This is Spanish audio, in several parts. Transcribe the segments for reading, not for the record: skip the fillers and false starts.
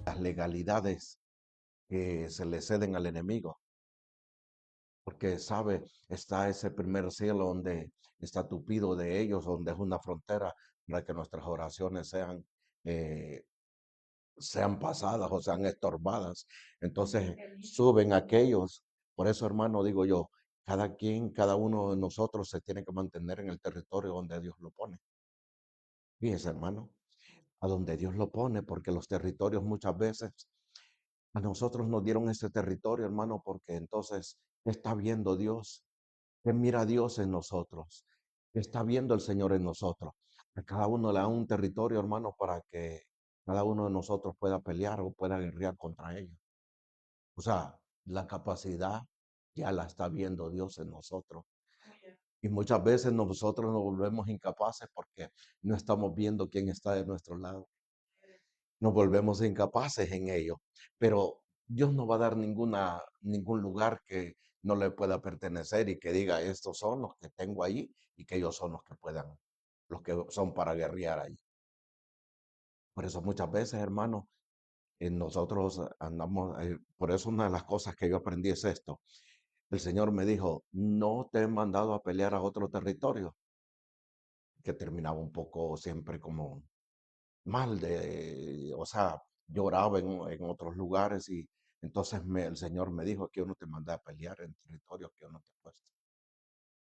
las legalidades que se le ceden al enemigo, porque sabe, está ese primer cielo donde está tupido de ellos, donde es una frontera para que nuestras oraciones eh, sean pasadas o sean estorbadas. Entonces suben aquellos. Por eso, hermano, digo yo, cada quien, cada uno de nosotros se tiene que mantener en el territorio donde Dios lo pone. Fíjese, hermano, a donde Dios lo pone, porque los territorios muchas veces a nosotros nos dieron ese territorio, hermano, porque entonces, ¿qué está viendo Dios? ¿Qué mira Dios en nosotros? ¿Qué está viendo el Señor en nosotros? A cada uno le da un territorio, hermano, para que cada uno de nosotros pueda pelear o pueda guerrear contra ellos. O sea, la capacidad ya la está viendo Dios en nosotros. Y muchas veces nosotros nos volvemos incapaces porque no estamos viendo quién está de nuestro lado. Nos volvemos incapaces en ello. Pero Dios no va a dar ningún lugar que no le pueda pertenecer y que diga, estos son los que tengo allí y que ellos son los que puedan, los que son para guerrear allí. Por eso muchas veces, hermano, nosotros andamos, por eso una de las cosas que yo aprendí es esto. El Señor me dijo, no te he mandado a pelear a otro territorio, que terminaba un poco siempre como mal o sea, lloraba en otros lugares y entonces el Señor me dijo que yo no te mandé a pelear en territorios que yo no te he puesto.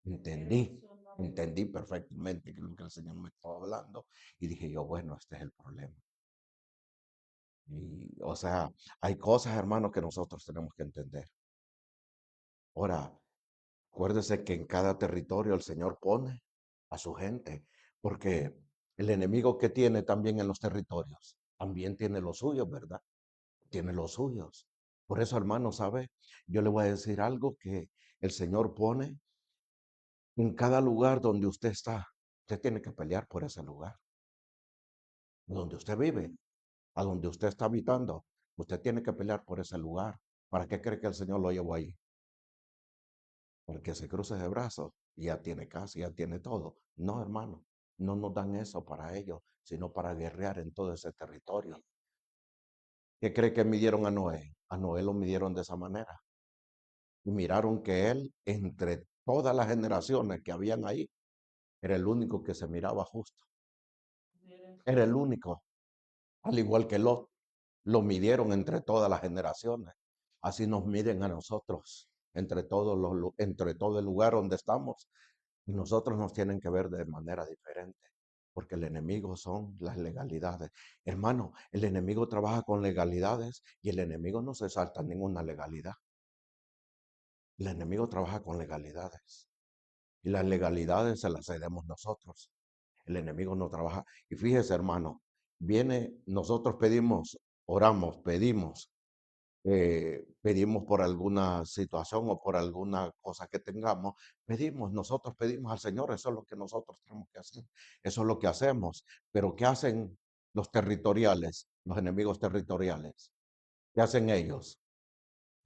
Entendí, entendí perfectamente que lo que el Señor me estaba hablando y dije yo, bueno, este es el problema. Y, o sea, hay cosas, hermanos, que nosotros tenemos que entender. Ahora, acuérdese que en cada territorio el Señor pone a su gente, porque el enemigo que tiene también en los territorios, también tiene los suyos, ¿verdad? Tiene los suyos. Por eso, hermano, ¿sabe? Yo le voy a decir algo que el Señor pone en cada lugar donde usted está. Usted tiene que pelear por ese lugar, donde usted vive, a donde usted está habitando. Usted tiene que pelear por ese lugar. ¿Para qué cree que el Señor lo llevó ahí? Porque se cruce de brazos y ya tiene casa, ya tiene todo. No, hermano, no nos dan eso para ellos, sino para guerrear en todo ese territorio. ¿Qué cree que midieron a Noé? A Noé lo midieron de esa manera. Y miraron que él, entre todas las generaciones que habían ahí, era el único que se miraba justo. Era el único, al igual que Lot. Lo midieron entre todas las generaciones. Así nos miden a nosotros, entre todo el lugar donde estamos. Y nosotros nos tienen que ver de manera diferente, porque el enemigo son las legalidades. Hermano, el enemigo trabaja con legalidades y el enemigo no se salta ninguna legalidad. El enemigo trabaja con legalidades y las legalidades se las cedemos nosotros. El enemigo no trabaja. Y fíjese, hermano, nosotros pedimos, oramos, pedimos por alguna situación o por alguna cosa que tengamos, nosotros pedimos al Señor, eso es lo que nosotros tenemos que hacer, eso es lo que hacemos. Pero ¿qué hacen los territoriales, los enemigos territoriales? ¿Qué hacen ellos?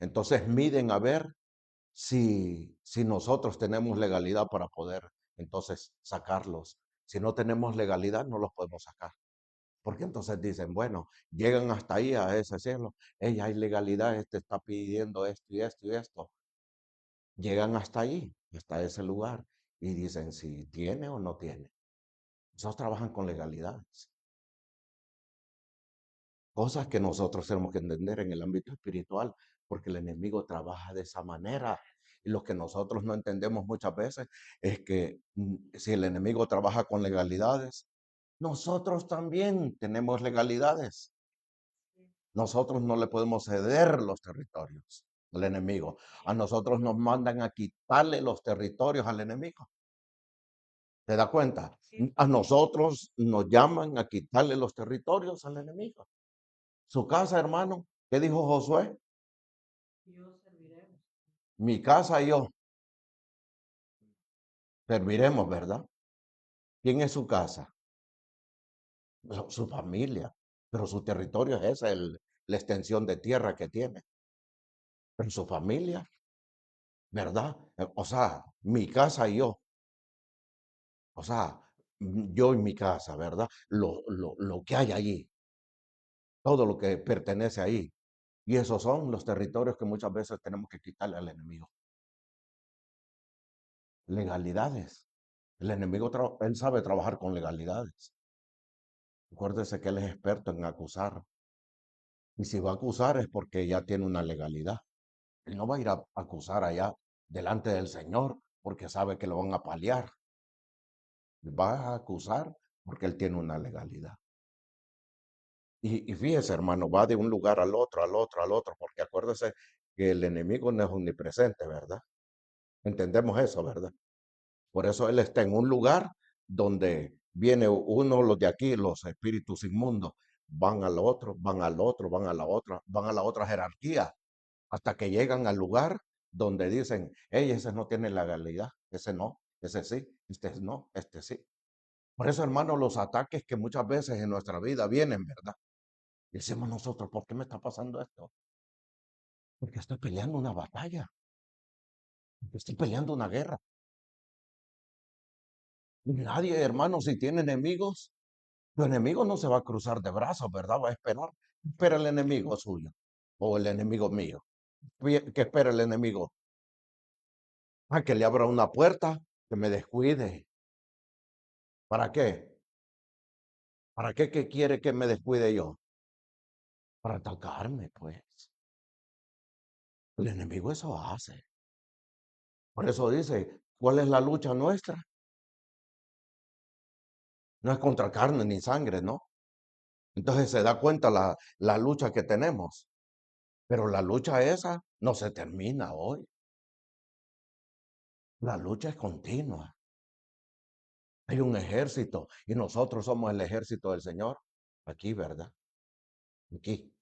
Entonces miden a ver si nosotros tenemos legalidad para poder entonces sacarlos. Si no tenemos legalidad, no los podemos sacar. Porque entonces dicen, bueno, llegan hasta ahí, a ese cielo, ella hay legalidad, este está pidiendo esto y esto y esto. Llegan hasta ahí, hasta ese lugar, y dicen si tiene o no tiene. Esos trabajan con legalidades. Cosas que nosotros tenemos que entender en el ámbito espiritual, porque el enemigo trabaja de esa manera. Y lo que nosotros no entendemos muchas veces es que si el enemigo trabaja con legalidades, nosotros también tenemos legalidades. Nosotros no le podemos ceder los territorios al enemigo. A nosotros nos mandan a quitarle los territorios al enemigo. ¿Se da cuenta? A nosotros nos llaman a quitarle los territorios al enemigo. Su casa, hermano, ¿qué dijo Josué? Mi casa y yo serviremos, ¿verdad? ¿Quién es su casa? Su familia. Pero su territorio es esa, la extensión de tierra que tiene. Pero su familia, ¿verdad? O sea, mi casa y yo. O sea, yo y mi casa, ¿verdad? Lo que hay allí. todo lo que pertenece ahí. Y esos son los territorios que muchas veces tenemos que quitarle al enemigo. Legalidades. El enemigo, él sabe trabajar con legalidades. Acuérdese que él es experto en acusar. Y si va a acusar es porque ya tiene una legalidad. Él no va a ir a acusar allá delante del Señor porque sabe que lo van a paliar. Va a acusar porque él tiene una legalidad. Y fíjese, hermano, va de un lugar al otro, al otro, al otro, porque acuérdese que el enemigo no es omnipresente, ¿verdad? Entendemos eso, ¿verdad? Por eso él está en un lugar donde viene uno, los de aquí, los espíritus inmundos, van al otro, van al otro, van a la otra, van a la otra jerarquía, hasta que llegan al lugar donde dicen, hey, ese no tiene legalidad, ese no, ese sí, este no, este sí. Por eso, hermano, los ataques que muchas veces en nuestra vida vienen, ¿verdad? Y decimos nosotros, ¿por qué me está pasando esto? Porque estoy peleando una batalla, porque estoy peleando una guerra. Y nadie, hermano, si tiene enemigos, tu enemigo no se va a cruzar de brazos, ¿verdad? Va a esperar. Espera el enemigo suyo o el enemigo mío. ¿Qué espera el enemigo? A que le abra una puerta, que me descuide. ¿Para qué? ¿Para qué, qué quiere que me descuide yo? Para atacarme, pues. El enemigo eso hace. Por eso dice, ¿cuál es la lucha nuestra? No es contra carne ni sangre, ¿no? Entonces se da cuenta la lucha que tenemos. Pero la lucha esa no se termina hoy. La lucha es continua. Hay un ejército y nosotros somos el ejército del Señor. Aquí, ¿verdad? Aquí.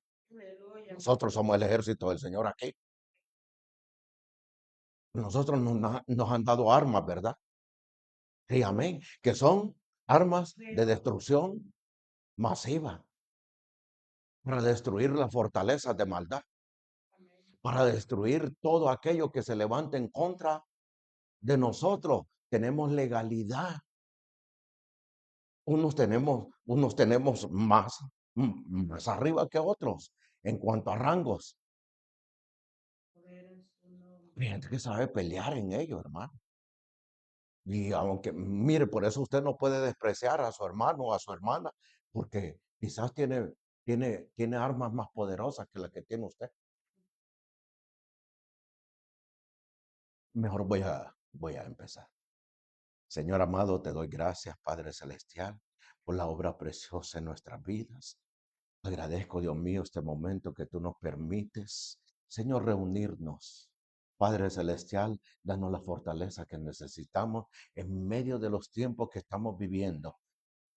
Nosotros somos el ejército del Señor aquí. Nosotros nos han dado armas, ¿verdad? Sí, amén. Que son armas de destrucción masiva para destruir las fortalezas de maldad, para destruir todo aquello que se levante en contra de nosotros. Tenemos legalidad. Unos tenemos más arriba que otros en cuanto a rangos. Hay gente que sabe pelear en ello, hermano. Y aunque, mire, por eso usted no puede despreciar a su hermano o a su hermana, porque quizás tiene armas más poderosas que las que tiene usted. Mejor voy a empezar. Señor amado, te doy gracias, Padre Celestial, por la obra preciosa en nuestras vidas. Agradezco, Dios mío, este momento que tú nos permites, Señor, reunirnos. Padre Celestial, danos la fortaleza que necesitamos en medio de los tiempos que estamos viviendo.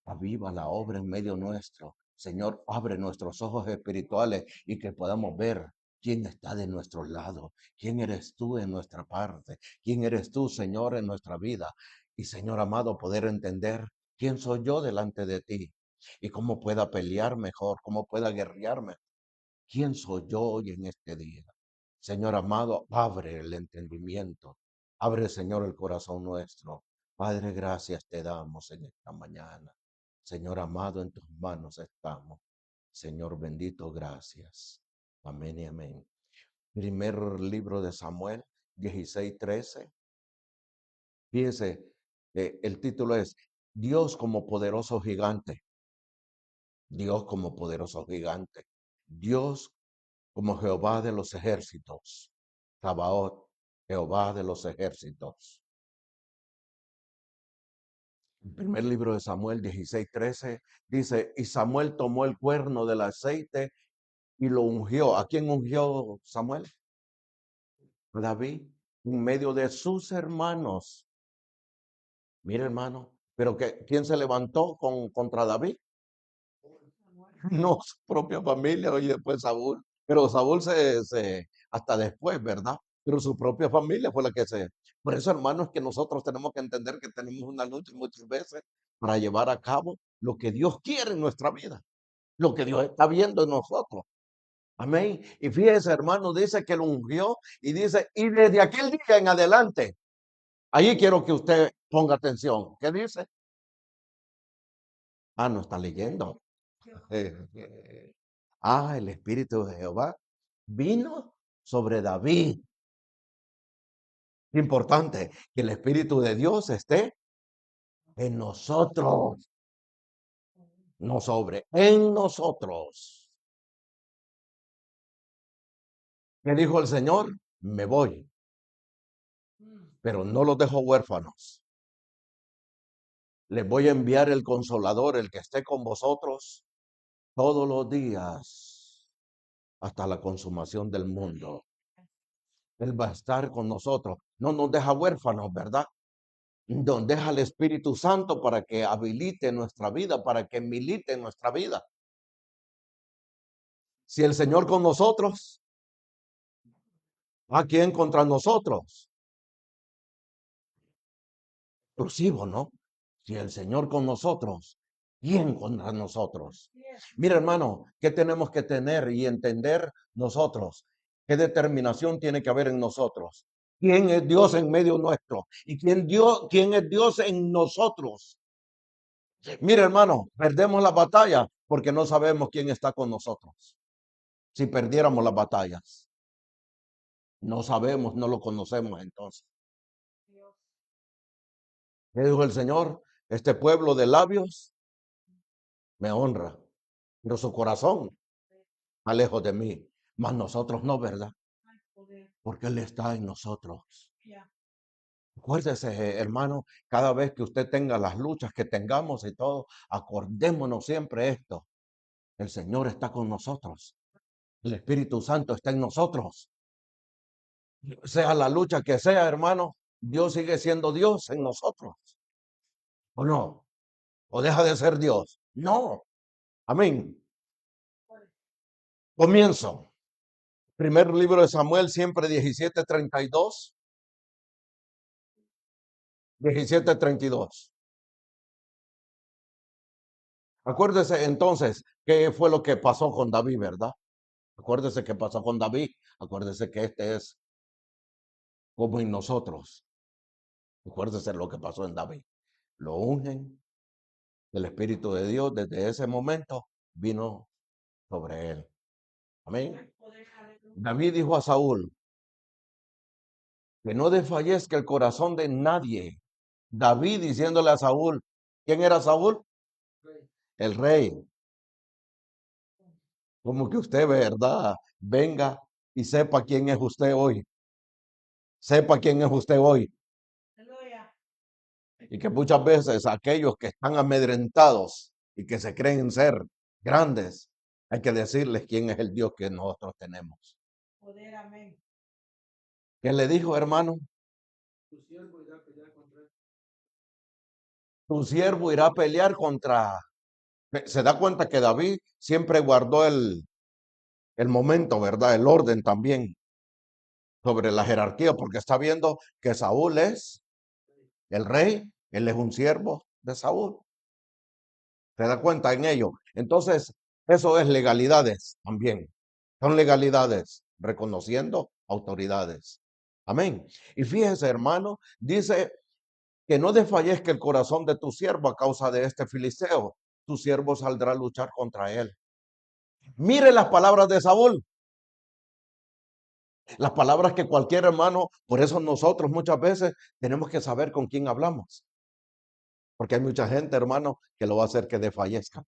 Aviva la obra en medio nuestro. Señor, abre nuestros ojos espirituales y que podamos ver quién está de nuestro lado, quién eres tú en nuestra parte, quién eres tú, Señor, en nuestra vida. Y Señor amado, poder entender quién soy yo delante de ti y cómo pueda pelear mejor, cómo pueda guerrearme. ¿Quién soy yo hoy en este día? Señor amado, abre el entendimiento. Abre, Señor, el corazón nuestro. Padre, gracias te damos en esta mañana. Señor amado, en tus manos estamos. Señor bendito, gracias. Amén y amén. Primer libro de Samuel 16:13. Fíjense, el título es Dios como poderoso gigante. Dios como poderoso gigante. Dios como Jehová de los ejércitos. Sabaoth, Jehová de los ejércitos. El primer libro de Samuel 16:13 dice, y Samuel tomó el cuerno del aceite y lo ungió. ¿A quién ungió Samuel? A David, en medio de sus hermanos. Mira, hermano, pero ¿quién se levantó contra David? No, su propia familia y después Saúl. Pero Saúl hasta después, ¿verdad? Pero su propia familia fue la que se... Por eso, hermanos, que nosotros tenemos que entender que tenemos una lucha muchas veces para llevar a cabo lo que Dios quiere en nuestra vida, lo que Dios está viendo en nosotros. Amén. Y fíjese, hermano, dice que lo ungió y dice, y desde aquel día en adelante, ahí quiero que usted ponga atención. ¿Qué dice? Ah, no está leyendo. El Espíritu de Jehová vino sobre David. Importante que el Espíritu de Dios esté en nosotros, no sobre, en nosotros. ¿Qué dijo el Señor? Me voy, pero no los dejo huérfanos. Les voy a enviar el Consolador, el que esté con vosotros todos los días hasta la consumación del mundo. Él va a estar con nosotros. No nos deja huérfanos, ¿verdad? Nos deja el Espíritu Santo para que habilite nuestra vida, para que milite nuestra vida. Si el Señor con nosotros, ¿a quién contra nosotros? Exclusivo, ¿no? Si el Señor con nosotros, ¿quién contra nosotros? Mira, hermano, ¿qué tenemos que tener y entender nosotros? ¿Qué determinación tiene que haber en nosotros? ¿Quién es Dios en medio nuestro? ¿Y quién es Dios en nosotros? Mira, hermano, perdemos la batalla porque no sabemos quién está con nosotros. Si perdiéramos las batallas, no sabemos, no lo conocemos entonces. ¿Qué dijo el Señor? Este pueblo de labios me honra, pero su corazón está lejos de mí. Mas nosotros no, ¿verdad? Porque Él está en nosotros. Acuérdese, hermano, cada vez que usted tenga las luchas que tengamos y todo, acordémonos siempre esto. El Señor está con nosotros. El Espíritu Santo está en nosotros. Sea la lucha que sea, hermano, Dios sigue siendo Dios en nosotros. ¿O no? ¿O deja de ser Dios? No. Amén. Comienzo. Primer libro de Samuel, siempre 17:32. 17:32. Acuérdese entonces qué fue lo que pasó con David, ¿verdad? Acuérdese qué pasó con David. Acuérdese que este es como en nosotros. Acuérdese lo que pasó en David. Lo ungen. El Espíritu de Dios desde ese momento vino sobre él. Amén. David dijo a Saúl que no desfallezca el corazón de nadie. David diciéndole a Saúl, ¿quién era Saúl? El rey. Como que usted, ¿verdad? Venga y sepa quién es usted hoy. Sepa quién es usted hoy. Y que muchas veces aquellos que están amedrentados y que se creen ser grandes, hay que decirles quién es el Dios que nosotros tenemos. ¿Qué le dijo, hermano? Tu siervo irá a pelear contra. Se da cuenta que David siempre guardó el momento, ¿verdad? El orden también sobre la jerarquía, porque está viendo que Saúl es el rey, él es un siervo de Saúl. Se da cuenta en ello. Entonces, eso es legalidades también. Son legalidades, reconociendo autoridades. Amén. Y fíjese, hermano, dice que no desfallezca el corazón de tu siervo a causa de este filisteo. Tu siervo saldrá a luchar contra él. Mire las palabras de Saúl. Las palabras que cualquier hermano, por eso nosotros muchas veces tenemos que saber con quién hablamos. Porque hay mucha gente, hermano, que lo va a hacer que desfallezca.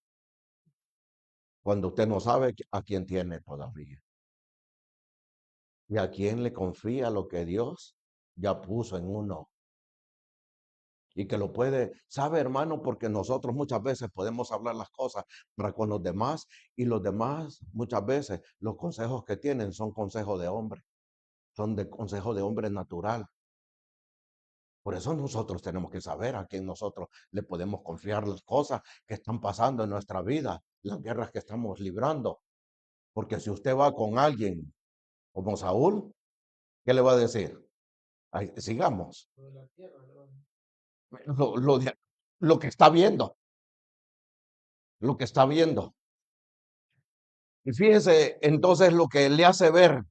Cuando usted no sabe a quién tiene todavía. Y a quién le confía lo que Dios ya puso en uno. Y que lo puede, sabe hermano, porque nosotros muchas veces podemos hablar las cosas para con los demás y los demás muchas veces los consejos que tienen son consejos de hombre, son de consejo de hombre natural. Por eso nosotros tenemos que saber a quién nosotros le podemos confiar las cosas que están pasando en nuestra vida, las guerras que estamos librando. Porque si usted va con alguien como Saúl, ¿qué le va a decir? Ay, sigamos. Lo, lo de- lo que está viendo, lo que está viendo. Y fíjese entonces lo que le hace ver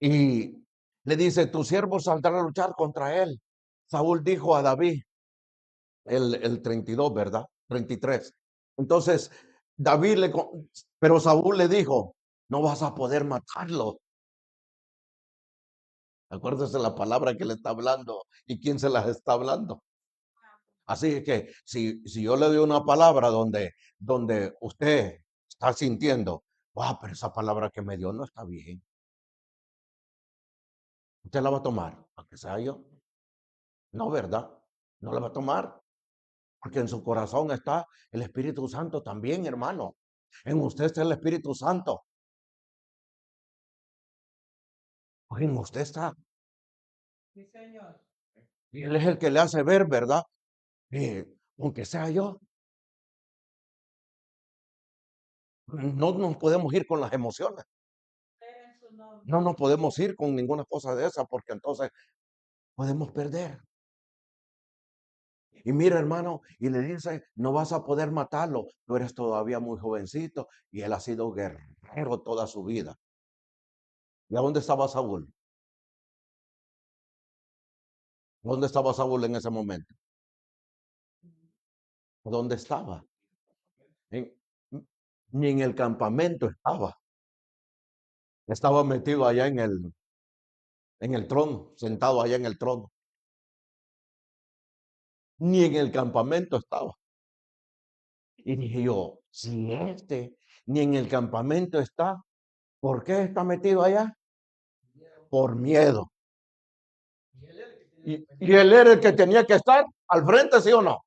y le dice, tu siervo saldrá a luchar contra él. Saúl dijo a David, el 32, ¿verdad? 33. Entonces, David Pero Saúl le dijo, no vas a poder matarlo. Acuérdese la palabra que le está hablando y quién se las está hablando. Así que si yo le doy una palabra donde usted está sintiendo, pero esa palabra que me dio no está bien, usted la va a tomar, aunque sea yo. No, ¿verdad? No la va a tomar, porque en su corazón está el Espíritu Santo también, hermano. En usted está el Espíritu Santo. Pues en usted está. Y Él es el que le hace ver, ¿verdad? Aunque sea yo, no nos podemos ir con las emociones. No nos podemos ir con ninguna cosa de esa, porque entonces podemos perder. Y mira, hermano, y le dice, no vas a poder matarlo, tú eres todavía muy jovencito y él ha sido guerrero toda su vida. ¿Y a dónde estaba Saúl? ¿Dónde estaba Saúl en ese momento? ¿Dónde estaba? En- Ni en el campamento estaba. Estaba metido allá en el trono, sentado allá en el trono. Ni en el campamento estaba. Y dije yo, si ni en el campamento está, ¿por qué está metido allá? Por miedo. Y él era el que tenía que estar al frente, ¿sí o no?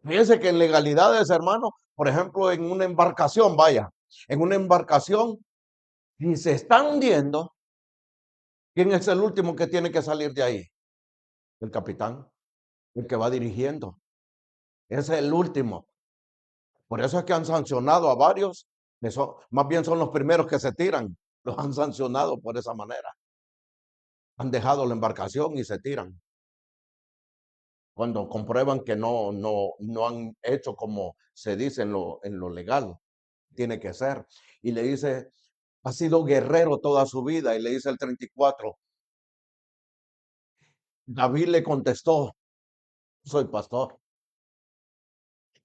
Fíjense que en legalidades, hermano, por ejemplo, en una embarcación, vaya, en una embarcación, si se está hundiendo, ¿quién es el último que tiene que salir de ahí? El capitán, el que va dirigiendo. Ese es el último. Por eso es que han sancionado a varios, que más bien son los primeros que se tiran. Los han sancionado por esa manera. Han dejado la embarcación y se tiran. Cuando comprueban que no han hecho como se dice en lo legal, tiene que ser. Y le dice, ha sido guerrero toda su vida. Y le dice el 34, David le contestó, soy pastor.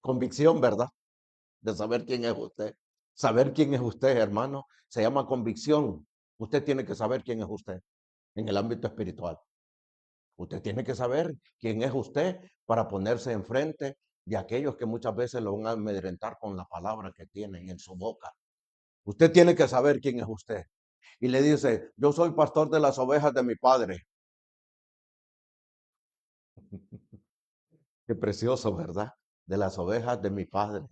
Convicción, ¿verdad? De saber quién es usted. Saber quién es usted, hermano, se llama convicción. Usted tiene que saber quién es usted en el ámbito espiritual. Usted tiene que saber quién es usted para ponerse enfrente de aquellos que muchas veces lo van a amedrentar con la palabra que tienen en su boca. Usted tiene que saber quién es usted. Y le dice, yo soy pastor de las ovejas de mi padre. Qué precioso, ¿verdad? De las ovejas de mi padre.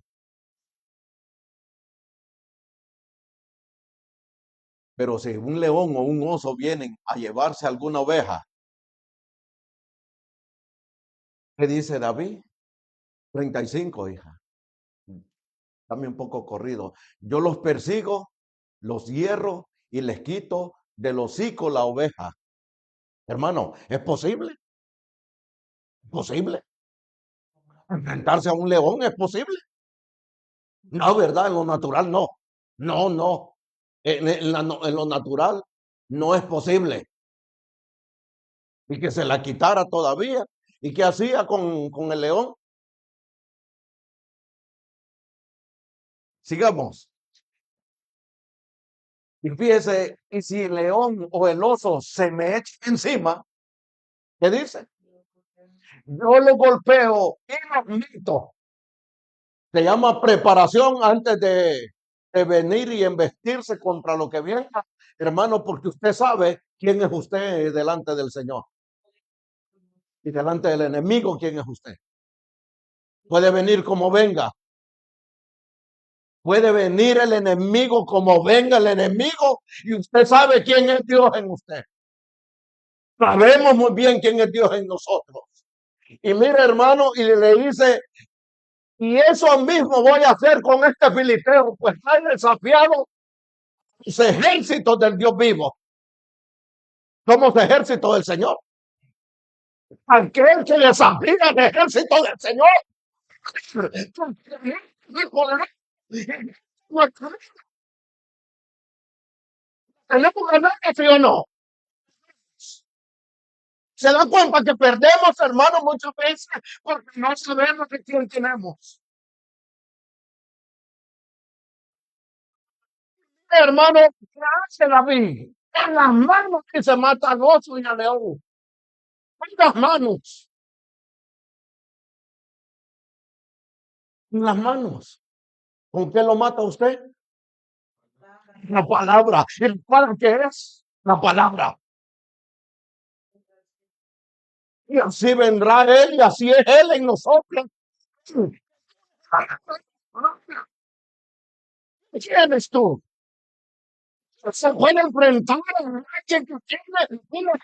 Pero si un león o un oso vienen a llevarse alguna oveja, ¿qué dice David? 35, hija. Dame un poco corrido. Yo los persigo, los hierro y les quito del hocico la oveja. Hermano, ¿es posible? ¿Posible? ¿Enfrentarse a un león es posible? No, ¿verdad? En lo natural no. No, no. En lo natural no es posible. Y que se la quitara todavía. ¿Y qué hacía con el león? Sigamos. Y fíjese, y si el león o el oso se me echa encima, ¿qué dice? Yo lo golpeo y lo meto. Se llama preparación antes de venir y embestirse contra lo que viene, hermano, porque usted sabe quién es usted delante del Señor y delante del enemigo, quién es usted. Puede venir como venga. Puede venir el enemigo como venga el enemigo y usted sabe quién es Dios en usted. Sabemos muy bien quién es Dios en nosotros. Y mira, hermano, y le dice, y eso mismo voy a hacer con este filisteo, pues ha desafiado los ejércitos del Dios vivo. Somos ejército del Señor. Aquel que desafía el ejército del Señor. Tenemos ganas, ¿sí o no? Se da cuenta que perdemos, hermano, muchas veces porque no sabemos de quién tenemos. Hermano, ¿qué hace David? En las manos que se mata al oso y al león. En las manos. En las manos. ¿Con qué lo mata usted? La palabra. ¿El para qué es? La palabra. Y así vendrá Él y así es Él en nosotros. ¿Quién eres tú? Se puede enfrentar a alguien que tiene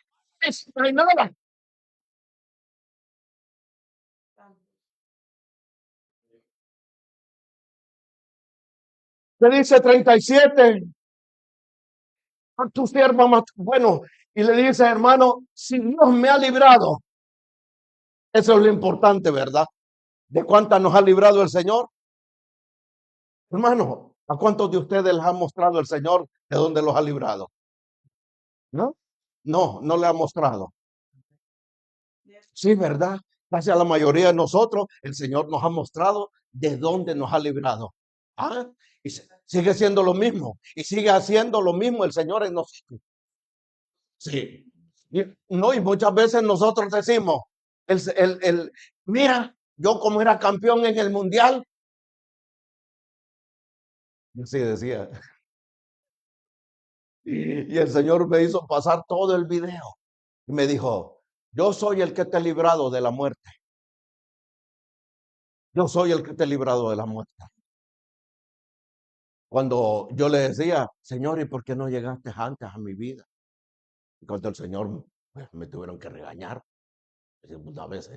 una nada. Le dice 37 a tu siervo bueno, y le dice, hermano, si Dios me ha librado, eso es lo importante, ¿verdad? ¿De cuántas nos ha librado el Señor? Hermano, ¿a cuántos de ustedes les ha mostrado el Señor de dónde los ha librado? ¿No? No, no le ha mostrado. Sí, ¿verdad? Casi a la mayoría de nosotros, el Señor nos ha mostrado de dónde nos ha librado. ¿Ah? Y sigue siendo lo mismo. Y sigue haciendo lo mismo el Señor en nosotros. Sí. No, y muchas veces nosotros decimos, mira, yo como era campeón en el mundial, así decía, y el Señor me hizo pasar todo el video y me dijo, yo soy el que te he librado de la muerte. Yo soy el que te he librado de la muerte. Cuando yo le decía, Señor, ¿y por qué no llegaste antes a mi vida? Y cuando el Señor, pues, me tuvieron que regañar. Una vez,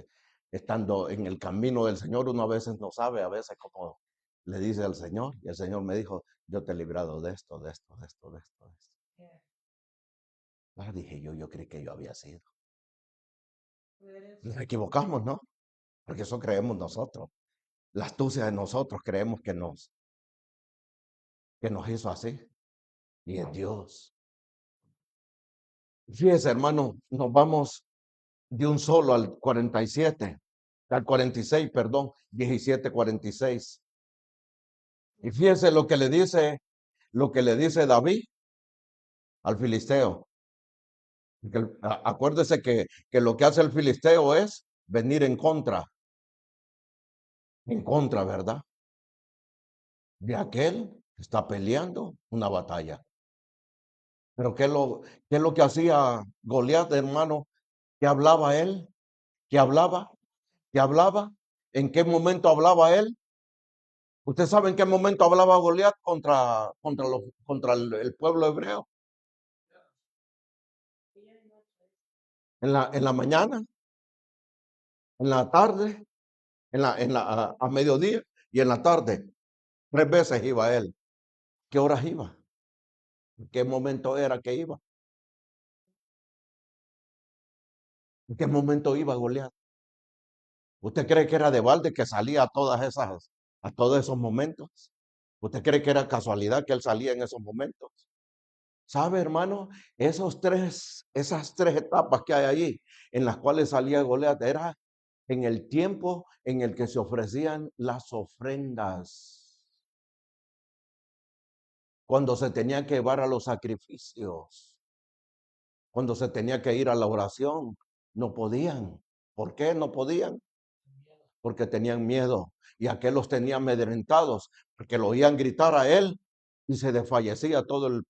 estando en el camino del Señor, uno a veces no sabe, a veces como le dice al Señor, y el Señor me dijo, yo te he librado de esto, de esto, de esto, de esto, de esto. Ah, dije yo creí que yo había sido. Nos equivocamos, ¿no? Porque eso creemos nosotros. La astucia de nosotros creemos que nos hizo así. Y es Dios. Fíjese, hermano, nos vamos de un solo al 47, al 46, perdón, 17:46. Y fíjese lo que le dice David al filisteo. Acuérdese que lo que hace el filisteo es venir en contra, ¿verdad? De aquel que está peleando una batalla. Pero qué es lo que hacía Goliat, hermano? ¿Qué hablaba él? ¿Qué hablaba? ¿Qué hablaba? ¿En qué momento hablaba él? ¿Usted sabe en qué momento hablaba Goliat contra el pueblo hebreo? En la mañana, en la tarde, a mediodía y en la tarde. 3 veces iba él. ¿Qué horas iba? ¿En qué momento era que iba? ¿En qué momento iba Goliat? ¿Usted cree que era de balde que salía a todos esos momentos? ¿Usted cree que era casualidad que él salía en esos momentos? ¿Sabe, hermano? Esas tres etapas que hay allí, en las cuales salía Goliat, era en el tiempo en el que se ofrecían las ofrendas, cuando se tenía que llevar a los sacrificios, cuando se tenía que ir a la oración, no podían. ¿Por qué no podían? Porque tenían miedo y aquel los tenía amedrentados, porque lo oían gritar a él y se desfallecía todo el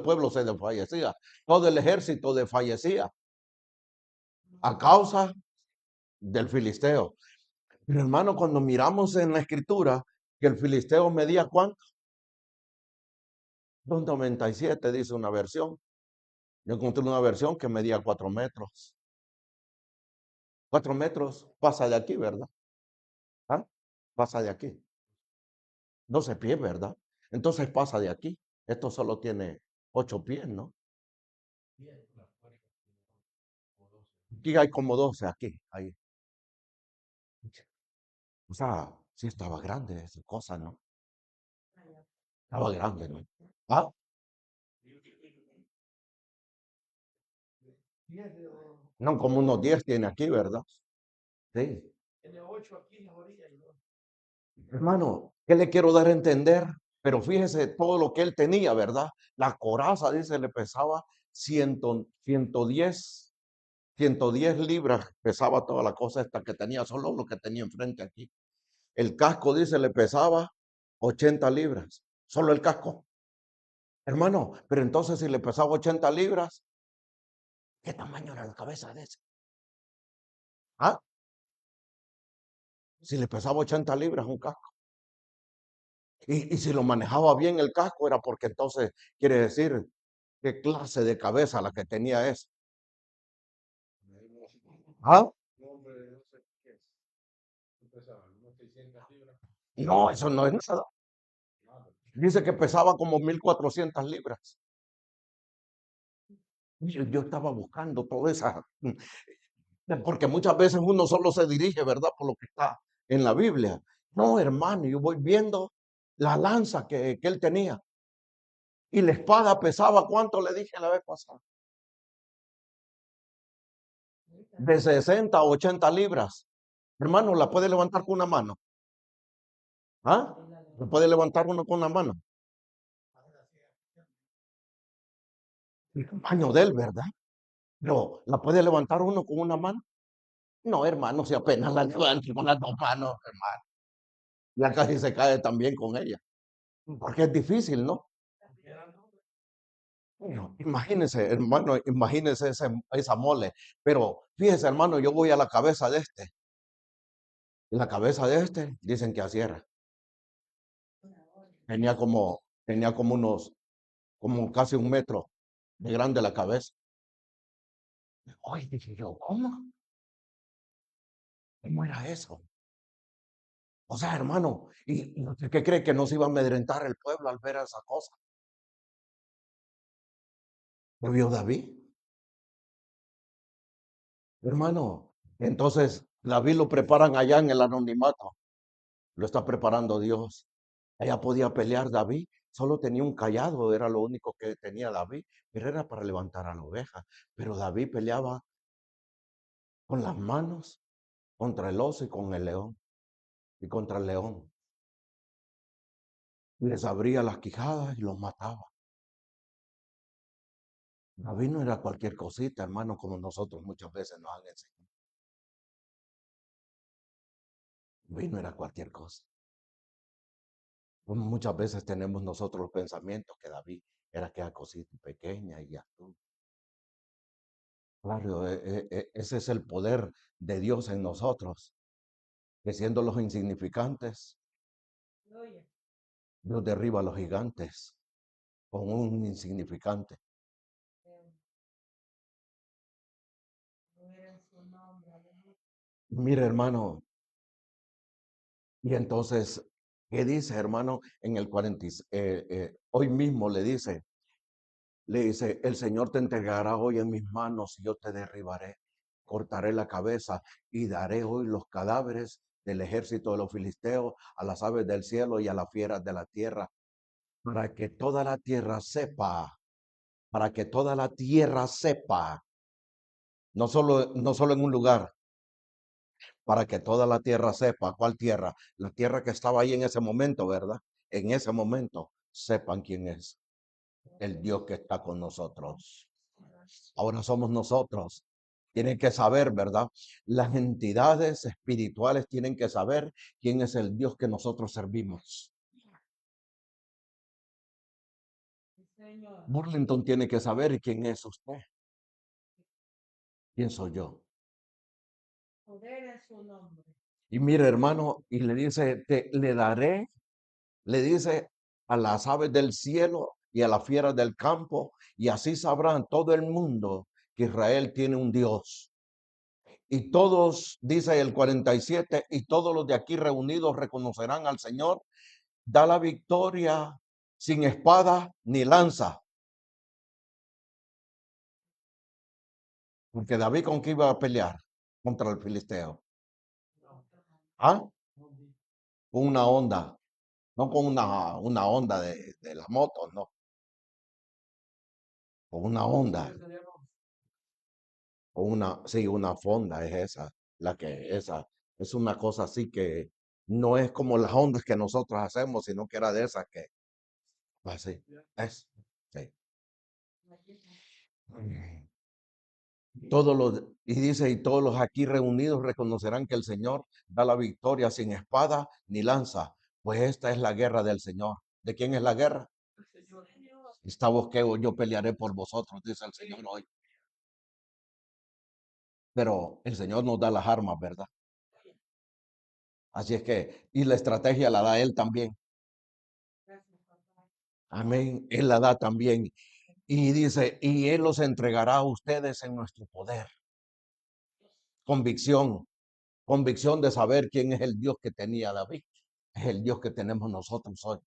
pueblo se desfallecía, todo el ejército desfallecía a causa del filisteo. Pero hermano, cuando miramos en la escritura que el filisteo medía ¿cuánto? 2,97 dice una versión. Yo encontré una versión que medía 4 metros. 4 metros pasa de aquí, ¿verdad? ¿Ah? Pasa de aquí. 12 pies, ¿verdad? Entonces pasa de aquí. Esto solo tiene 8 pies, ¿no? Aquí hay como 12, aquí, ahí. O sea, sí estaba grande esa cosa, ¿no? Estaba grande, ¿no? Ah, no, como unos 10 tiene aquí, ¿verdad? Sí. Hermano, ¿qué le quiero dar a entender? Pero fíjese todo lo que él tenía, ¿verdad? La coraza, dice, le pesaba 110, 110 libras, pesaba toda la cosa esta que tenía, solo lo que tenía enfrente aquí. El casco, dice, le pesaba 80 libras, solo el casco. Hermano, pero entonces si le pesaba 80 libras, ¿qué tamaño era la cabeza de ese? ¿Ah? Si le pesaba 80 libras un casco. Y si lo manejaba bien el casco era porque entonces quiere decir qué clase de cabeza la que tenía ese. ¿Ah? No, eso no es nada. Dice que pesaba como 1.400 libras. Yo estaba buscando toda esa, porque muchas veces uno solo se dirige, ¿verdad? Por lo que está en la Biblia. No, hermano, yo voy viendo la lanza que él tenía. Y la espada pesaba, ¿cuánto le dije la vez pasada? De 60 a 80 libras. Hermano, ¿la puede levantar con una mano? ¿Ah? ¿La puede levantar uno con una mano? El tamaño de él, ¿verdad? Pero, ¿la puede levantar uno con una mano? No, hermano, si apenas la levanta con las dos manos, hermano. Ya casi se cae también con ella. Porque es difícil, ¿no? Bueno, imagínese, hermano, imagínese esa mole. Pero fíjese, hermano, yo voy a la cabeza de este. Y la cabeza de este, dicen que así era. Tenía como como casi 1 metro de grande la cabeza. Oye, dije yo, ¿cómo? ¿Cómo era eso? O sea, hermano, ¿y usted qué cree que nos iba a amedrentar el pueblo al ver esa cosa? ¿Lo vio David? Hermano, entonces David lo preparan allá en el anonimato. Lo está preparando Dios. Allá podía pelear David. Solo tenía un callado, era lo único que tenía David, pero era para levantar a la oveja. Pero David peleaba con las manos contra el oso y con el león. Y contra el león. Les abría las quijadas y los mataba. David no era cualquier cosita, hermano, como nosotros muchas veces nos han enseñado. David no era cualquier cosa. Muchas veces tenemos nosotros los pensamientos que David era aquella cosita pequeña y ya tú. Claro, ese es el poder de Dios en nosotros, que siendo los insignificantes, Dios derriba a los gigantes con un insignificante. Mire, hermano, y entonces, ¿qué dice, hermano? En el 40, hoy mismo le dice, el Señor te entregará hoy en mis manos y yo te derribaré, cortaré la cabeza y daré hoy los cadáveres del ejército de los filisteos a las aves del cielo y a las fieras de la tierra, para que toda la tierra sepa, para que toda la tierra sepa, no solo en un lugar, para que toda la tierra sepa. ¿Cuál tierra? La tierra que estaba ahí en ese momento, ¿verdad? En ese momento sepan quién es el Dios que está con nosotros. Ahora somos nosotros. Tienen que saber, ¿verdad? Las entidades espirituales tienen que saber quién es el Dios que nosotros servimos. Burlington tiene que saber quién es usted, quién soy yo. Y mire, hermano, y le dice, le daré, le dice a las aves del cielo y a las fieras del campo, y así sabrán todo el mundo que Israel tiene un Dios. Y todos, dice el 47, y todos los de aquí reunidos reconocerán al Señor. Da la victoria sin espada ni lanza. Porque David con qué iba a pelear contra el filisteo. ¿Ah? Con una onda. No con una onda de la moto, no. Con una onda. Con sí, una fonda es esa. Esa. Es una cosa así que no es como las ondas que nosotros hacemos, sino que era de esas que Así es. Sí. Y dice, y todos los aquí reunidos reconocerán que el Señor da la victoria sin espada ni lanza, pues esta es la guerra del Señor. ¿De quién es la guerra? Esta voz que yo pelearé por vosotros, dice el Señor hoy. Pero el Señor nos da las armas, ¿verdad? Así es que, y la estrategia la da Él también. Amén. Él la da también. Y dice, y Él los entregará a ustedes en nuestro poder. Convicción, convicción de saber quién es el Dios que tenía David. Es el Dios que tenemos nosotros hoy.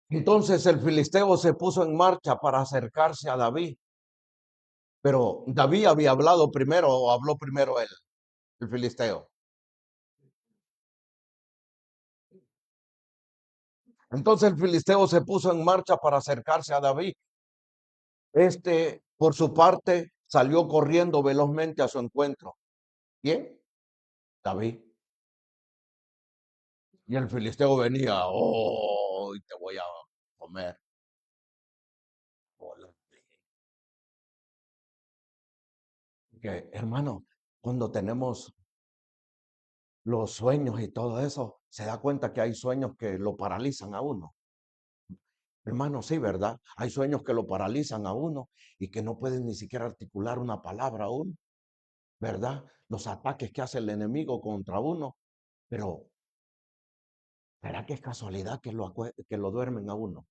Entonces el filisteo se puso en marcha para acercarse a David. Pero David había hablado primero o habló primero él, el filisteo. Entonces el filisteo se puso en marcha para acercarse a David. Este, por su parte, salió corriendo velozmente a su encuentro. ¿Quién? David. Y el filisteo venía, oh, y te voy a comer. Hola. Que, hermano, cuando tenemos los sueños y todo eso, se da cuenta que hay sueños que lo paralizan a uno. Hermano, sí, ¿verdad? Hay sueños que lo paralizan a uno y que no pueden ni siquiera articular una palabra aún, ¿verdad? Los ataques que hace el enemigo contra uno, pero ¿será que es casualidad que que lo duermen a uno?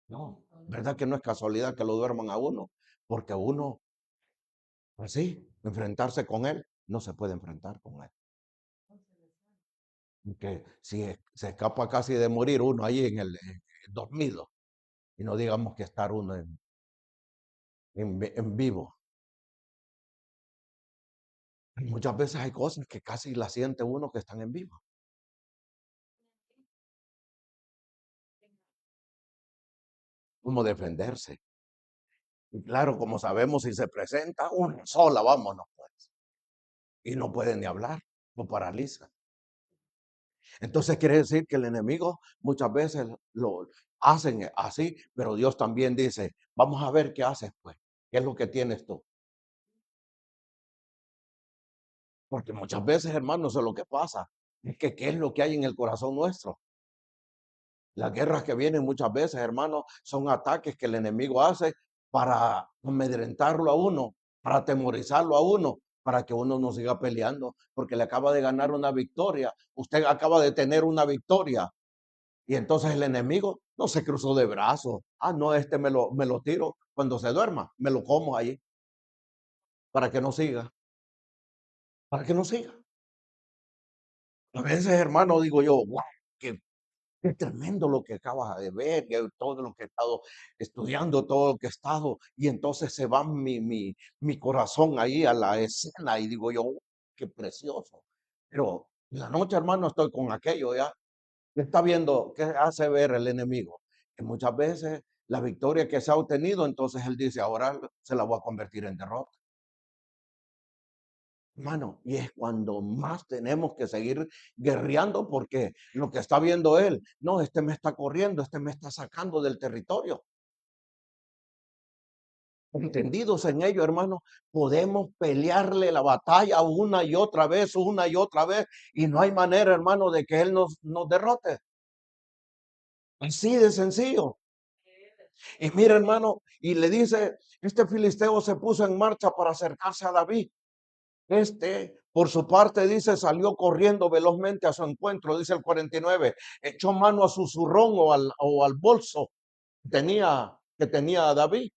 No, ¿verdad que no es casualidad que lo duerman a uno? Porque uno, pues sí, enfrentarse con él, no se puede enfrentar con él. Que si se escapa casi de morir uno ahí en el dormido, y no digamos que estar uno en vivo. Muchas veces hay cosas que casi la siente uno que están en vivo. Como defenderse. Y claro, como sabemos, si se presenta una sola, vámonos pues. Y no pueden ni hablar, lo paraliza. Entonces quiere decir que el enemigo muchas veces lo hacen así, pero Dios también dice, vamos a ver qué haces pues, qué es lo que tienes tú. Porque muchas veces, hermanos, eso es lo que pasa. Es que qué es lo que hay en el corazón nuestro. Las guerras que vienen muchas veces, hermanos, son ataques que el enemigo hace para amedrentarlo a uno, para atemorizarlo a uno, para que uno no siga peleando, porque le acaba de ganar una victoria. Usted acaba de tener una victoria. Y entonces el enemigo no se cruzó de brazos. Ah, no, este me lo tiro cuando se duerma, me lo como ahí, para que no siga, para que no siga. A veces, hermano, digo yo, wow, qué qué tremendo lo que acabas de ver, que todo lo que he estado estudiando, todo lo que he estado, y entonces se va mi corazón ahí a la escena y digo yo, qué precioso. Pero en la noche, hermano, estoy con aquello ya. ¿Qué está viendo? ¿Qué hace ver el enemigo? Que muchas veces la victoria que se ha obtenido, entonces él dice, ahora se la voy a convertir en derrota. Hermano, y es cuando más tenemos que seguir guerreando porque lo que está viendo él, no, este me está corriendo, este me está sacando del territorio. Entendidos en ello, hermano, podemos pelearle la batalla una y otra vez, y no hay manera, hermano, de que él nos derrote. Así de sencillo. Y mira, hermano, y le dice, este filisteo se puso en marcha para acercarse a David. Este, por su parte, dice, salió corriendo velozmente a su encuentro, dice el 49, echó mano a su zurrón o al bolso que tenía David.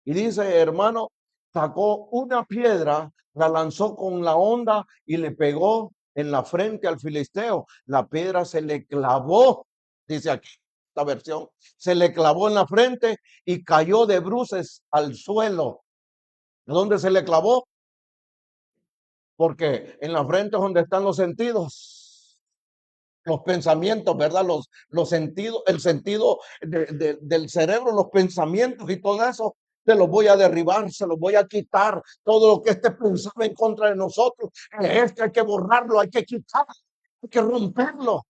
Y dice, hermano, sacó una piedra, la lanzó con la honda y le pegó en la frente al filisteo. La piedra se le clavó, dice aquí esta versión, se le clavó en la frente y cayó de bruces al suelo. ¿Dónde se le clavó? Porque en la frente es donde están los sentidos, los pensamientos, ¿verdad? Los sentidos, el sentido del cerebro, los pensamientos y todo eso, te los voy a derribar, se los voy a quitar. Todo lo que este pensaba en contra de nosotros, es que hay que borrarlo, hay que quitarlo, hay que romperlo.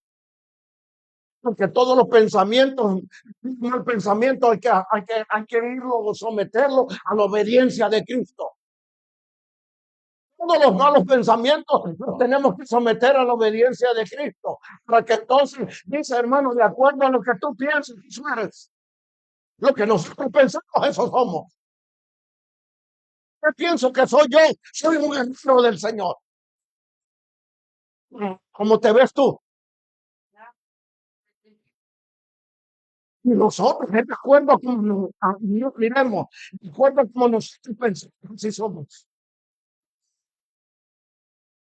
Porque todos los pensamientos, el pensamiento hay que irlo o someterlo a la obediencia de Cristo. Todos los malos pensamientos los tenemos que someter a la obediencia de Cristo. Para que entonces, dice hermano, de acuerdo a lo que tú piensas, eso eres. Lo que nosotros pensamos, eso somos. Yo pienso que soy yo, soy un hermano del Señor. ¿Cómo te ves tú? Y nosotros, de acuerdo a como nos miremos, de acuerdo a como nosotros pensamos, así somos.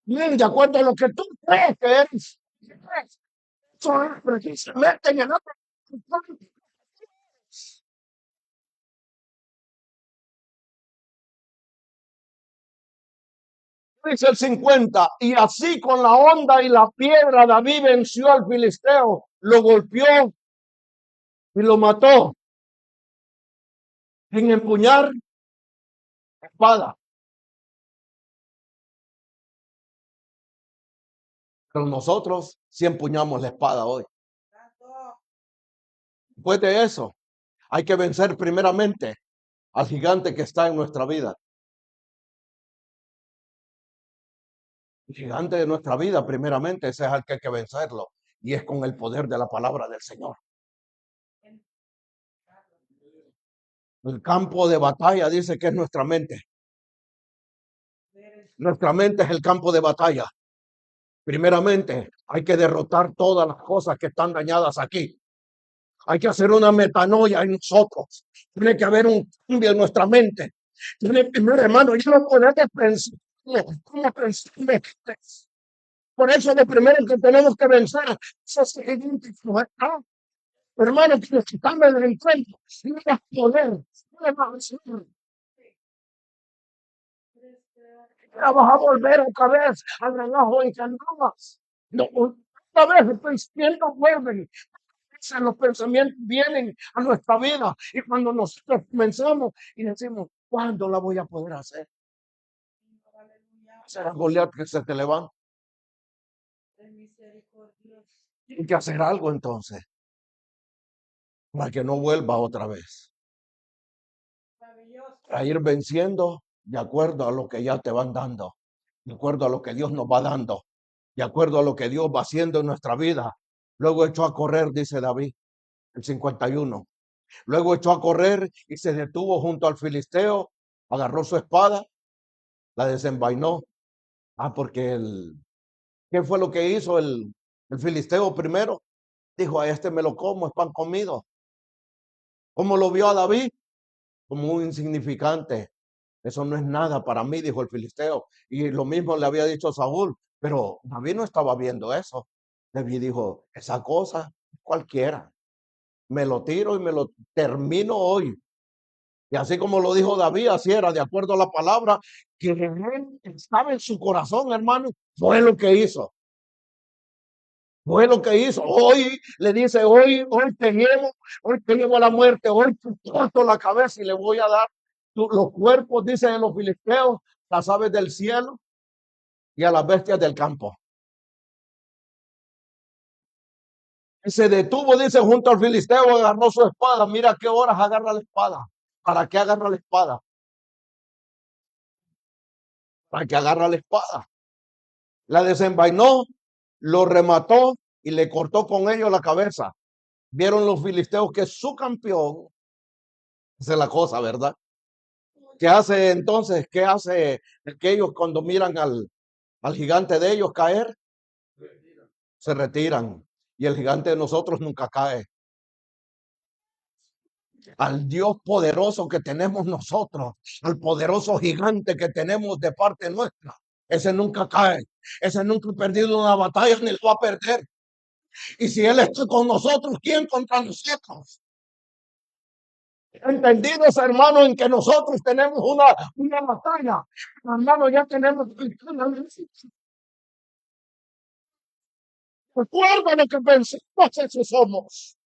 Bien, de acuerdo a lo que tú crees que eres. Eso es precisamente en el otro. Dice el 50, y así con la honda y la piedra David venció al filisteo, lo golpeó y lo mató sin empuñar espada. Pero nosotros sí empuñamos la espada hoy. Después de eso, hay que vencer primeramente al gigante que está en nuestra vida. El gigante de nuestra vida, primeramente, ese es el que hay que vencerlo. Y es con el poder de la palabra del Señor. El campo de batalla dice que es nuestra mente. Nuestra mente es el campo de batalla. Primeramente, hay que derrotar todas las cosas que están dañadas aquí. Hay que hacer una metanoia en nosotros. Tiene que haber un cambio en nuestra mente. Tiene, primero, hermano, yo no puedo pensar como pensar. Por eso, de primero que tenemos que vencer esos siguientes. Hermano, que necesitamos el encuentro. No es poder. No es más. Vas a volver otra vez al relajo en que andabas. No, otra vez los pensamientos vuelven. Los pensamientos vienen a nuestra vida y cuando nosotros comenzamos y decimos, ¿cuándo la voy a poder hacer? Será Goliat que se te levanta. Hay que hacer algo entonces para que no vuelva otra vez. Para ir venciendo de acuerdo a lo que ya te van dando, de acuerdo a lo que Dios nos va dando, de acuerdo a lo que Dios va haciendo en nuestra vida. Luego echó a correr, dice David, el 51. Luego echó a correr y se detuvo junto al filisteo, agarró su espada, la desenvainó. Porque ¿qué fue lo que hizo el filisteo primero? Dijo, a este me lo como, es pan comido. ¿Cómo lo vio a David? Como un insignificante. Eso no es nada para mí, dijo el filisteo. Y lo mismo le había dicho Saúl, pero David no estaba viendo eso. David dijo, esa cosa cualquiera. Me lo tiro y me lo termino hoy. Y así como lo dijo David, así era, de acuerdo a la palabra que él estaba en su corazón, hermano, fue lo que hizo. Fue lo que hizo. Hoy le dice, hoy te llevo a la muerte, hoy te corto la cabeza y le voy a dar los cuerpos, dicen los filisteos, las aves del cielo y a las bestias del campo. Y se detuvo, dice, junto al filisteo, agarró su espada. Mira a qué horas agarra la espada. ¿Para qué agarra la espada? Para que agarra la espada. La desenvainó, lo remató y le cortó con ello la cabeza. Vieron los filisteos que su campeón, esa es la cosa, ¿verdad? ¿Qué hace entonces? ¿Qué hace aquellos cuando miran al gigante de ellos caer? Se retiran. Y el gigante de nosotros nunca cae. Al Dios poderoso que tenemos nosotros, al poderoso gigante que tenemos de parte nuestra, ese nunca cae. Ese nunca ha perdido una batalla ni lo va a perder. Y si Él está con nosotros, ¿quién contra nosotros? Entendidos, hermano, en que nosotros tenemos una batalla. Hermano, ya tenemos. Recuerda lo que pensamos, eso somos.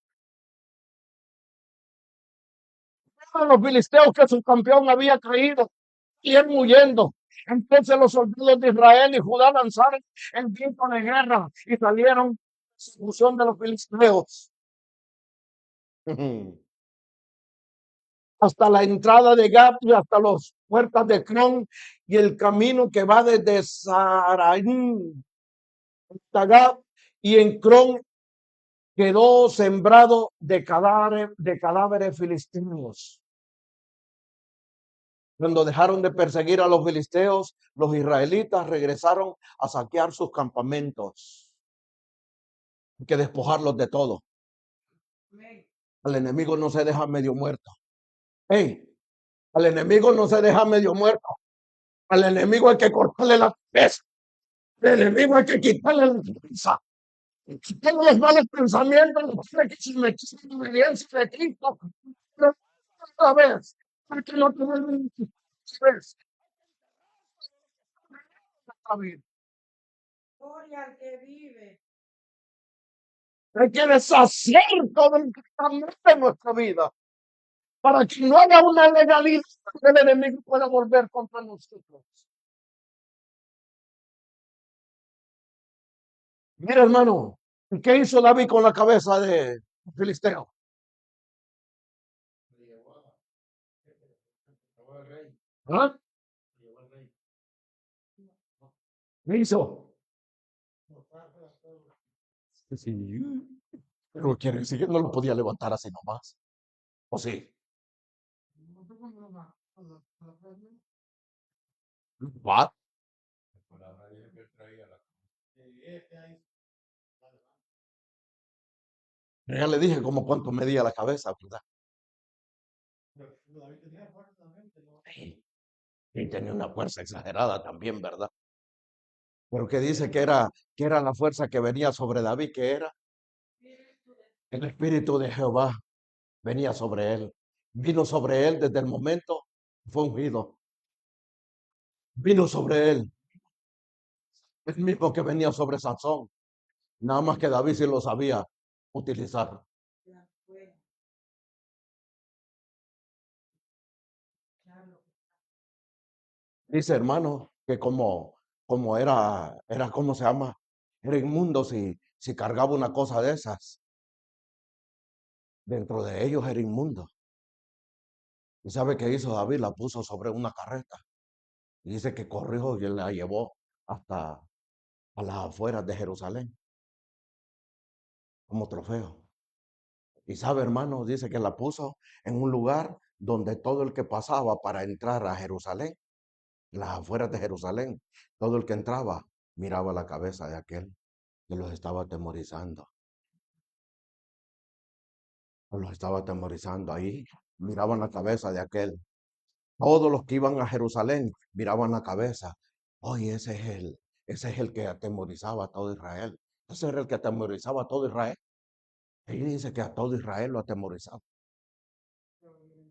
Los filisteos que su campeón había caído y él huyendo. Entonces los soldados de Israel y Judá lanzaron el grito de guerra y salieron persecución de los filisteos hasta la entrada de Gat y hasta las puertas de Cron y el camino que va desde Saraín hasta Gat, y en Cron quedó sembrado de cadáveres filisteos. Cuando dejaron de perseguir a los filisteos, los israelitas regresaron a saquear sus campamentos. Hay que despojarlos de todo. Al enemigo no se deja medio muerto. Hey, al enemigo no se deja medio muerto. Al enemigo hay que cortarle la cabeza. Al enemigo hay que quitarle la cabeza. Quitarle los malos pensamientos, que si me quita la obediencia de Cristo, otra vez, porque no te vuelven otra vez. Gloria al que vive. Hay que deshacer todo el que está mal en nuestra vida para que no haya una legalidad que el enemigo pueda volver contra nosotros. Mira, hermano, ¿qué hizo David con la cabeza de Filisteo? ¿Ah? ¿Qué hizo? Sí, pero quiere decir que no lo podía levantar así nomás. ¿O sí? ¿Va? Ya le dije como cuánto medía la cabeza, ¿verdad? Sí. Y tenía una fuerza exagerada también, ¿verdad? Pero que dice que era la fuerza que venía sobre David, que era el Espíritu de Jehová venía sobre él. Vino sobre él desde el momento que fue ungido. Vino sobre él. El mismo que venía sobre Sansón. Nada más que David sí lo sabía utilizar. Dice, hermano, que como era, ¿cómo se llama? Era inmundo si cargaba una cosa de esas. Dentro de ellos era inmundo. ¿Y sabe qué hizo David? La puso sobre una carreta. Y dice que corrió y la llevó hasta a las afueras de Jerusalén como trofeo. Y sabe, hermano, dice que la puso en un lugar donde todo el que pasaba para entrar a Jerusalén, las afueras de Jerusalén, todo el que entraba miraba la cabeza de aquel que los estaba atemorizando. Los estaba atemorizando ahí. Miraban la cabeza de aquel. Todos los que iban a Jerusalén miraban la cabeza. Oye, ese es el que atemorizaba a todo Israel. Ese era el que atemorizaba a todo Israel. Y dice que a todo Israel lo atemorizaba.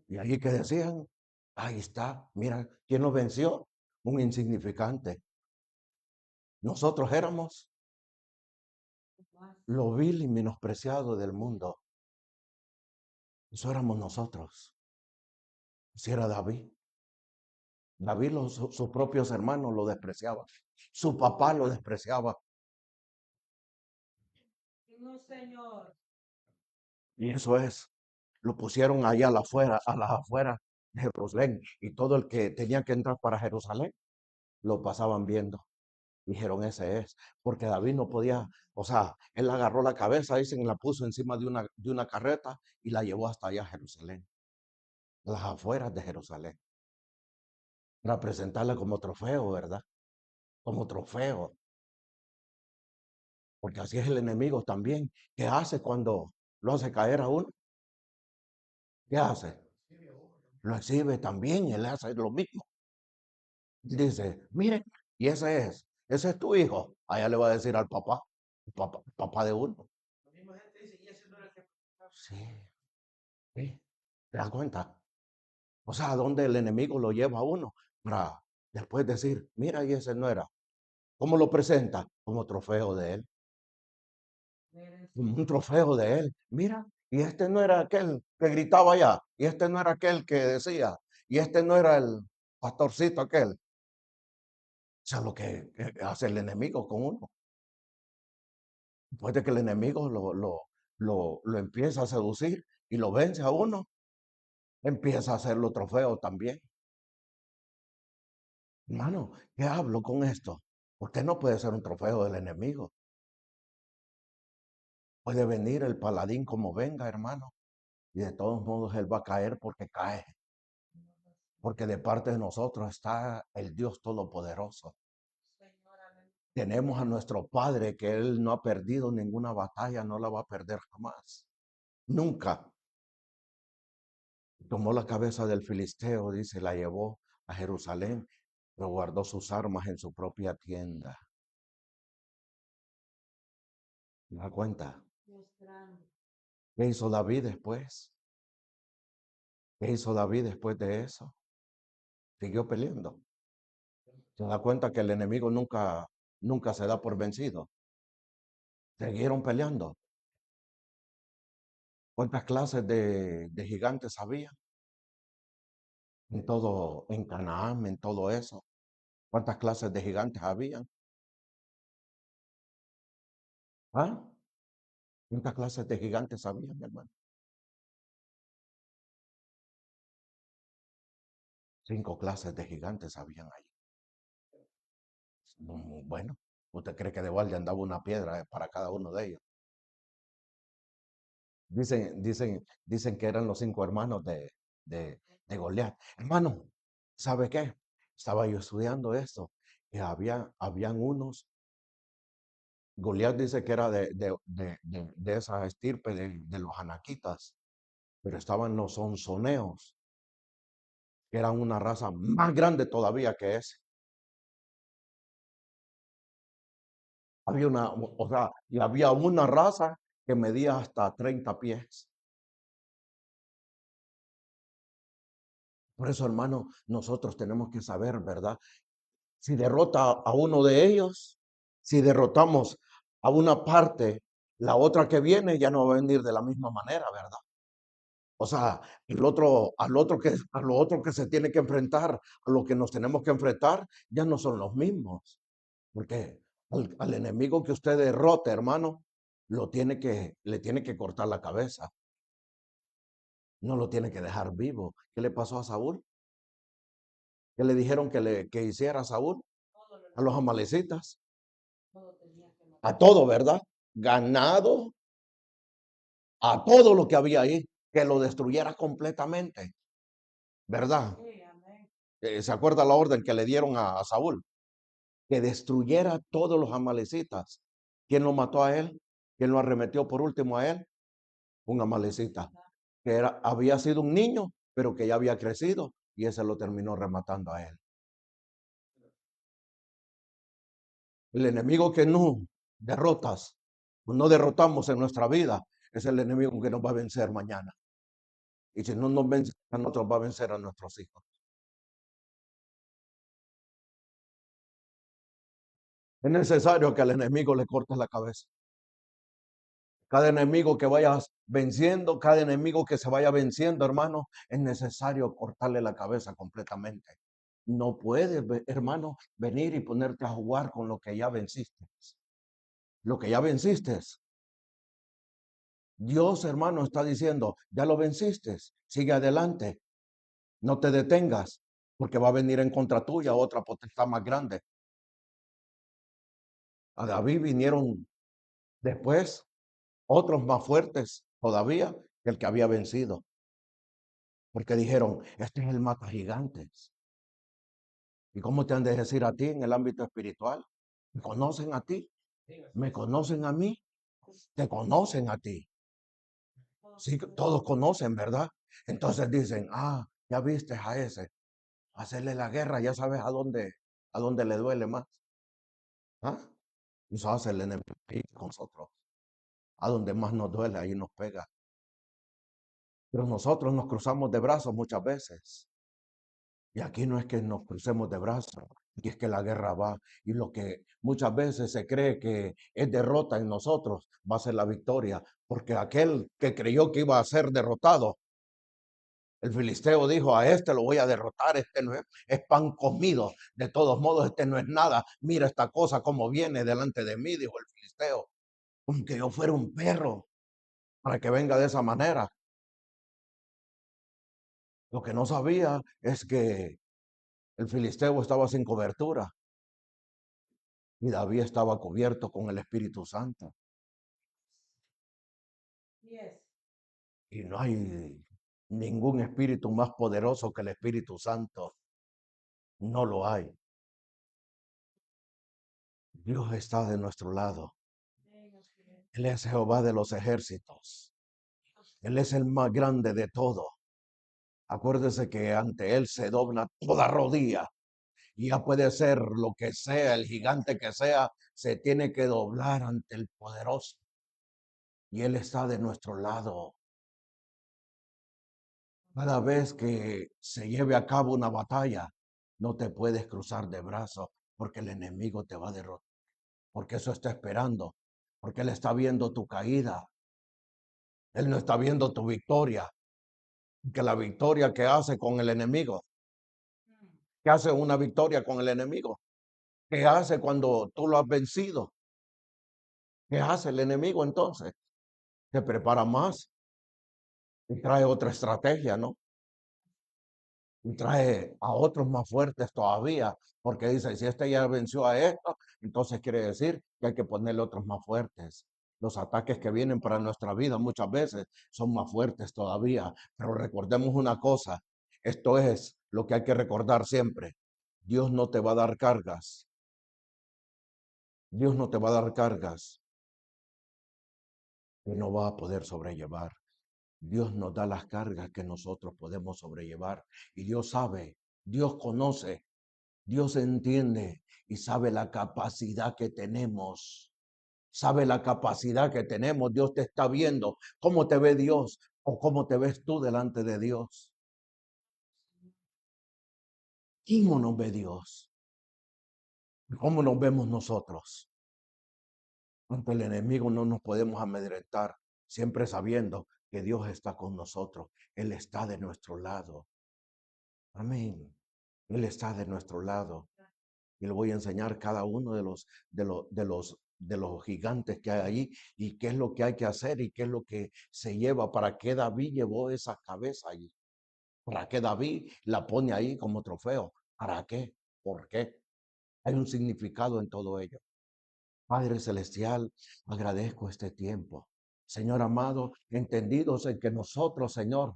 Y allí que decían, ahí está, mira, ¿quién nos venció? Un insignificante. Nosotros éramos lo vil y menospreciado del mundo. Eso éramos nosotros. Si era David. David, sus propios hermanos lo despreciaban. Su papá lo despreciaba. No, Señor. Y eso es, lo pusieron allá a las afueras de Jerusalén. Y todo el que tenía que entrar para Jerusalén, lo pasaban viendo. Dijeron, ese es, porque David no podía, o sea, él agarró la cabeza, dicen, y la puso encima de una carreta y la llevó hasta allá a Jerusalén, a las afueras de Jerusalén, para presentarla como trofeo, ¿verdad? Como trofeo, porque así es el enemigo también. ¿Qué hace cuando lo hace caer a uno? ¿Qué hace? Lo exhibe también, él hace lo mismo. Dice, miren, y ese es tu hijo. Allá le va a decir al papá, papá de uno. Sí, sí, ¿te das cuenta? O sea, ¿dónde el enemigo lo lleva a uno? Para después decir, mira, y ese no era. ¿Cómo lo presenta? Como trofeo de él. Como un trofeo de él. Mira, y este no era aquel que gritaba allá. Y este no era aquel que decía. Y este no era el pastorcito aquel. O sea, lo que hace el enemigo con uno. Después de que el enemigo lo empieza a seducir y lo vence a uno, empieza a hacerlo trofeo también. Hermano, ¿qué hablo con esto? Usted no puede ser un trofeo del enemigo. Puede venir el paladín como venga, hermano, y de todos modos él va a caer porque cae. Porque de parte de nosotros está el Dios Todopoderoso. Tenemos a nuestro Padre que Él no ha perdido ninguna batalla, no la va a perder jamás. Nunca. Tomó la cabeza del filisteo, dice, la llevó a Jerusalén, pero guardó sus armas en su propia tienda. ¿Se da cuenta? ¿Qué hizo David después? ¿Qué hizo David después de eso? Siguió peleando. Se da cuenta que el enemigo nunca se da por vencido. Siguieron peleando. ¿Cuántas clases de gigantes había? En todo, en Canaán, en todo eso. ¿Cuántas clases de gigantes habían? ¿Ah? ¿Cuántas clases de gigantes había, mi hermano? 5 clases de gigantes habían ahí. Bueno, ¿usted cree que de balde andaba una piedra para cada uno de ellos? Dicen que eran los 5 hermanos de Goliat. Hermano, ¿sabe qué? Estaba yo estudiando esto, que habían unos. Goliat dice que era de esa estirpe de los anaquitas, pero estaban los onzoneos, que eran una raza más grande todavía que ese. Y había una raza que medía hasta 30 pies. Por eso, hermano, nosotros tenemos que saber, ¿verdad? Si derrota a uno de ellos, si derrotamos a una parte, la otra que viene ya no va a venir de la misma manera, ¿verdad? O sea, a lo otro que se tiene que enfrentar, a lo que nos tenemos que enfrentar, ya no son los mismos. Porque al enemigo que usted derrote, hermano, le tiene que cortar la cabeza. No lo tiene que dejar vivo. ¿Qué le pasó a Saúl? ¿Qué le dijeron que hiciera a Saúl? A los amalecitas. A todo, ¿verdad? Ganado, a todo lo que había ahí, que lo destruyera completamente, ¿verdad? ¿Se acuerda la orden que le dieron a Saúl? Que destruyera todos los amalecitas. ¿Quién lo mató a él? ¿Quién lo arremetió por último a él? Un amalecita, que había sido un niño, pero que ya había crecido y ese lo terminó rematando a él. El enemigo que no derrotas, no derrotamos en nuestra vida, es el enemigo que nos va a vencer mañana. Y si no nos vence a nosotros, va a vencer a nuestros hijos. Es necesario que al enemigo le cortes la cabeza. Cada enemigo que vayas venciendo, cada enemigo que se vaya venciendo, hermano, es necesario cortarle la cabeza completamente. No puedes, hermano, venir y ponerte a jugar con lo que ya venciste. Lo que ya venciste. Dios, hermano, está diciendo, ya lo venciste, sigue adelante, no te detengas, porque va a venir en contra tuya otra potestad más grande. A David vinieron después otros más fuertes todavía que el que había vencido, porque dijeron, este es el mata gigantes. ¿Y cómo te han de decir a ti en el ámbito espiritual? ¿Me conocen a ti? ¿Me conocen a mí? Te conocen a ti. Sí, todos conocen, ¿verdad? Entonces dicen, ya viste a ese, hacerle la guerra, ya sabes a dónde le duele más. ¿Ah? Eso hace el enemigo con nosotros. A donde más nos duele, ahí nos pega. Pero nosotros nos cruzamos de brazos muchas veces. Y aquí no es que nos crucemos de brazos, y es que la guerra va. Y lo que muchas veces se cree que es derrota en nosotros, va a ser la victoria. Porque aquel que creyó que iba a ser derrotado, el filisteo dijo, a este lo voy a derrotar, este no es pan comido, de todos modos este no es nada, mira esta cosa como viene delante de mí, dijo el filisteo. Aunque yo fuera un perro, para que venga de esa manera. Lo que no sabía es que el filisteo estaba sin cobertura y David estaba cubierto con el Espíritu Santo. Y no hay ningún espíritu más poderoso que el Espíritu Santo. No lo hay. Dios está de nuestro lado. Él es Jehová de los ejércitos. Él es el más grande de todo. Acuérdese que ante Él se dobla toda rodilla. Y ya puede ser lo que sea, el gigante que sea, se tiene que doblar ante el poderoso. Y Él está de nuestro lado. Cada vez que se lleve a cabo una batalla, no te puedes cruzar de brazos porque el enemigo te va a derrotar. Porque eso está esperando. Porque Él está viendo tu caída. Él no está viendo tu victoria. Que la victoria que hace con el enemigo, que hace una victoria con el enemigo, que hace cuando tú lo has vencido, que hace el enemigo entonces, te prepara más y trae otra estrategia, ¿no? Y trae a otros más fuertes todavía, porque dice, si este ya venció a esto, entonces quiere decir que hay que ponerle otros más fuertes. Los ataques que vienen para nuestra vida muchas veces son más fuertes todavía, pero recordemos una cosa, esto es lo que hay que recordar siempre. Dios no te va a dar cargas. Dios no te va a dar cargas que no va a poder sobrellevar. Dios nos da las cargas que nosotros podemos sobrellevar. Y Dios sabe, Dios conoce, Dios entiende y sabe la capacidad que tenemos. Sabe la capacidad que tenemos. Dios te está viendo. ¿Cómo te ve Dios? ¿O cómo te ves tú delante de Dios? ¿Cómo nos ve Dios? ¿Cómo nos vemos nosotros? Ante el enemigo no nos podemos amedrentar, siempre sabiendo que Dios está con nosotros. Él está de nuestro lado. Amén. Él está de nuestro lado. Y le voy a enseñar cada uno de los gigantes que hay ahí y qué es lo que hay que hacer y qué es lo que se lleva, para qué David llevó esa cabeza allí, para qué David la pone ahí como trofeo, para qué, por qué. Hay un significado en todo ello. Padre Celestial, agradezco este tiempo. Señor amado, entendidos en que nosotros, Señor,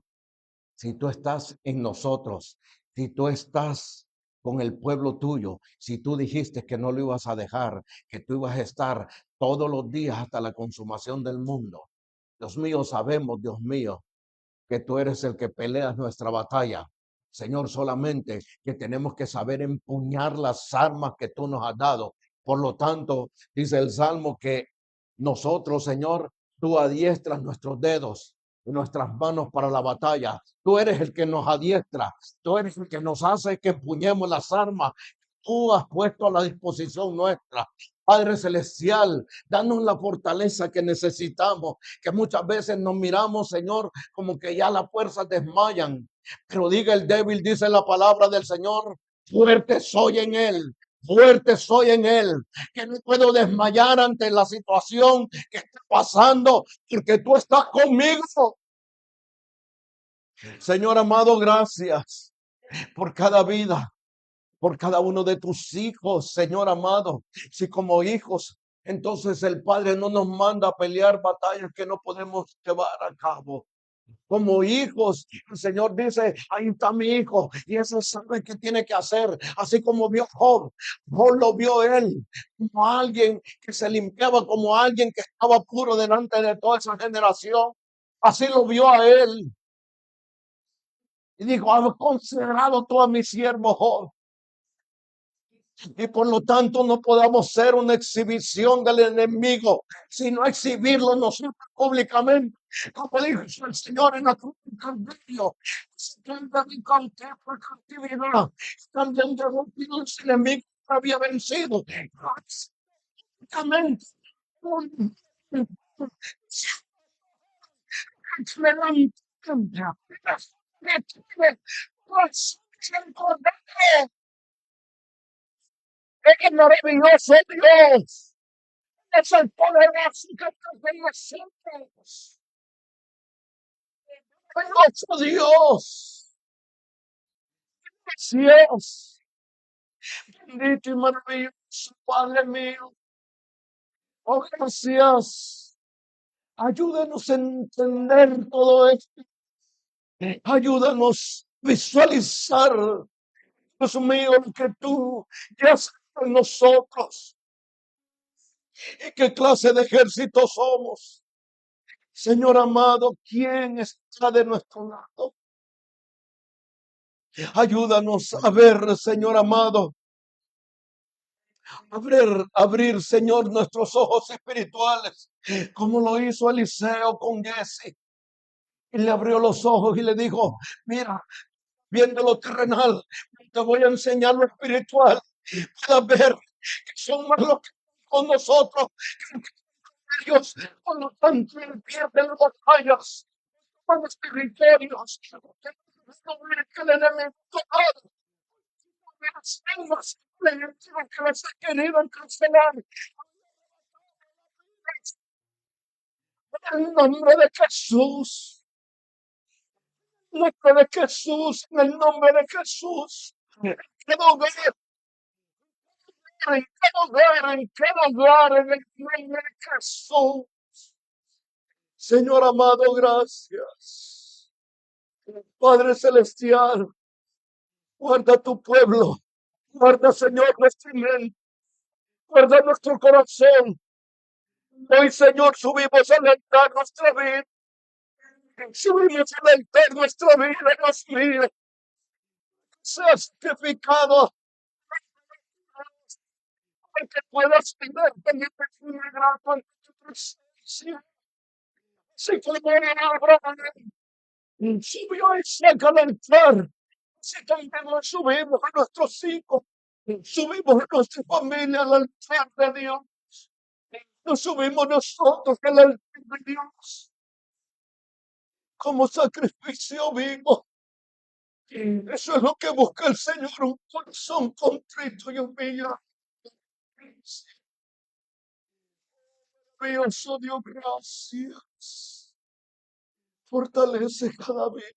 si tú estás en nosotros, si tú estás con el pueblo tuyo, si tú dijiste que no lo ibas a dejar, que tú ibas a estar todos los días hasta la consumación del mundo. Dios mío, sabemos, Dios mío, que tú eres el que peleas nuestra batalla. Señor, solamente que tenemos que saber empuñar las armas que tú nos has dado. Por lo tanto, dice el Salmo que nosotros, Señor, tú adiestras nuestros dedos y nuestras manos para la batalla. Tú eres el que nos adiestra. Tú eres el que nos hace que empuñemos las armas. Tú has puesto a la disposición nuestra. Padre Celestial, danos la fortaleza que necesitamos, que muchas veces nos miramos, Señor, como que ya las fuerzas desmayan. Pero diga el débil, dice la palabra del Señor, fuerte soy en Él. Fuerte soy en Él, que no puedo desmayar ante la situación que está pasando, porque tú estás conmigo. Señor amado, gracias por cada vida, por cada uno de tus hijos, Señor amado. Si como hijos, entonces el Padre no nos manda a pelear batallas que no podemos llevar a cabo. Como hijos, el Señor dice, ahí está mi hijo, y eso sabe qué tiene que hacer, así como vio Job. Job lo vio él como alguien que se limpiaba, como alguien que estaba puro delante de toda esa generación. Así lo vio a él. Y dijo, has considerado tú a mi siervo Job. Y por lo tanto no podamos ser una exhibición del enemigo, sino exhibirlo nosotros públicamente. Como dijo el Señor en la cruz del Calvario, cautividad, también derrotado los enemigos que había vencido. Exactamente. Es maravilloso Dios. Es el poderoso que está en nosotros. Nuestro Dios. Gracias. Bendito y maravilloso Padre mío. Oh, gracias. Ayúdanos a entender todo esto. Ayúdanos a visualizar, Dios mío, lo que tú ya sabes en nosotros. ¿Y qué clase de ejército somos? Señor amado, ¿quién está de nuestro lado? Ayúdanos a ver, Señor amado. Abrir, Señor, nuestros ojos espirituales, como lo hizo Eliseo con Jesse. Y le abrió los ojos y le dijo, mira, viendo lo terrenal, te voy a enseñar lo espiritual. Para ver que son más los que con nosotros que ellos. Por lo tanto, el pie de las batallas, con los territorios, que el enemigo tomado, las almas, que las ha querido encarcelar. En el nombre de Jesús, en el nombre de Jesús, en el nombre de Jesús. En cada hogar, en el nombre de Jesús. Señor amado, gracias. Padre celestial, guarda tu pueblo. Guarda, Señor, nuestra mente. Guarda nuestro corazón. Hoy, Señor, subimos al altar nuestra vida. Subimos al altar nuestra vida, Dios mío. Sea sacrificado. Para que puedas tener también una gran presencia. Se como Abraham subió y saca al altar. Si también lo subimos a nuestros hijos, subimos a nuestra familia al altar de Dios. Nos subimos nosotros al altar de Dios como sacrificio vivo. Eso es lo que busca el Señor, un corazón contrito y humillado. Dios, oh Dios, gracias. Fortalece cada vez.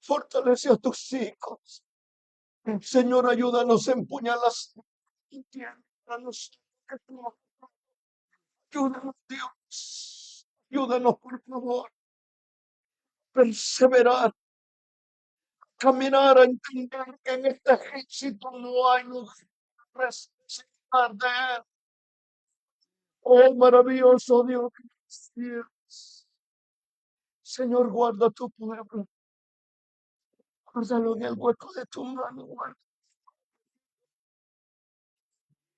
Fortalece a tus hijos. Señor, ayúdanos a empuñar las tierras. Ayúdanos, Dios. Ayúdanos, por favor. Perseverar. Caminar a entender que en este ejército no hay lugar de él. Oh, maravilloso Dios. Gracias. Señor, guarda tu pueblo. Guárdalo en el hueco de tu mano. Guarda.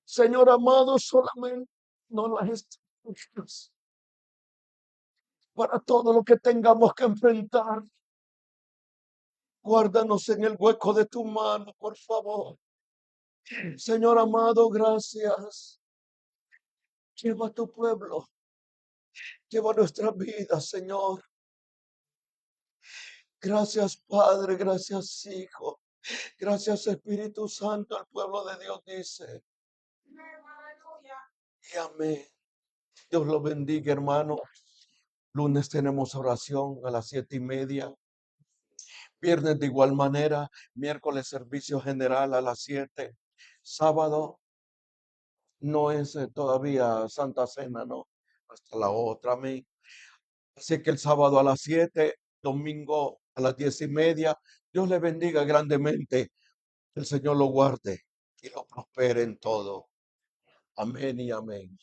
Señor amado, solamente no las estrellas para todo lo que tengamos que enfrentar. Guárdanos en el hueco de tu mano, por favor. Señor amado, gracias. Lleva a tu pueblo. Lleva nuestra vida, Señor. Gracias, Padre. Gracias, Hijo. Gracias, Espíritu Santo. El pueblo de Dios dice. Y amén. Dios lo bendiga, hermano. Lunes tenemos oración a las 7:30. Viernes de igual manera. Miércoles servicio general a las 7. Sábado no es todavía Santa Cena, no. Hasta la otra, amén. Así que el sábado a las 7, domingo a las 10:30. Dios le bendiga grandemente. El Señor lo guarde y lo prospere en todo. Amén y amén.